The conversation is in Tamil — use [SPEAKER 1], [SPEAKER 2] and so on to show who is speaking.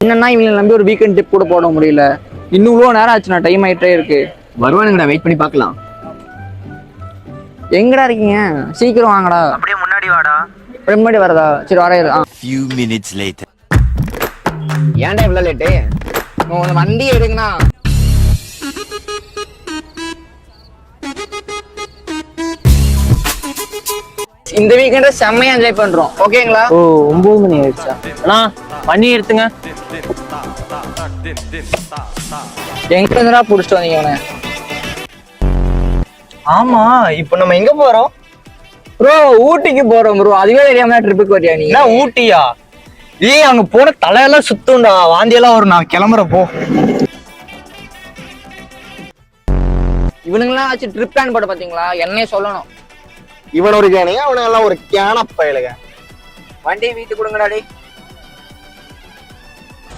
[SPEAKER 1] என்னன்னா இவங்களை நம்பி ஒரு வீக்கெண்ட் ட்ரிப் கூட போட முடியல. இன்னும் இவ்வளோ நேரம் ஆச்சுண்ணா, டைம் ஆயிட்டே இருக்கு.
[SPEAKER 2] வருவானுங்கடா, வெயிட் பண்ணி பார்க்கலாம்.
[SPEAKER 1] எங்கடா இருக்கீங்க? சீக்கிரம் வாங்கடா.
[SPEAKER 3] அப்படியே முன்னாடி வாடா.
[SPEAKER 1] முன்னாடி வரதா? சரி வரையாது.
[SPEAKER 4] Few minutes later.
[SPEAKER 2] ஏன்டா இவ்வளவு லேட்டு?
[SPEAKER 1] வண்டி எடுங்கண்ணா. இந்த வீக்கெண்ட செம்மையா என்ஜாய் பண்றோம், ஓகேங்களா?
[SPEAKER 2] ஓ 9 மணி ஆயிடுச்சா? அண்ணா வண்டி எடுத்துங்க.
[SPEAKER 1] எங்க இருந்துடா புடிச்சிட்டு வந்தீங்க அவனை?
[SPEAKER 3] ஆமா, இப்போ நம்ம எங்க போறோம்?
[SPEAKER 1] ப்ரோ ஊட்டிக்கு போறோம் ப்ரோ. அதுவே தெரியாம ட்ரிப்புக்கு வரியா நீ?
[SPEAKER 3] என்ன ஊட்டியா? ஏய் அங்க போன தலையெல்லாம் சுத்தும்டா, வாந்தியெல்லாம் வரும். நான் கிளம்புறப்போ.
[SPEAKER 1] இவனுங்களாம் ஆச்சு ட்ரிப் பிளான் போட பாத்தீங்களா? என்னையே சொல்லணும்.
[SPEAKER 3] இவன் ஒரு கேனையா, அவனை எல்லாம் ஒரு கேன பயலுக.
[SPEAKER 1] வண்டியை வீட்டு கொடுங்கடா டேய்.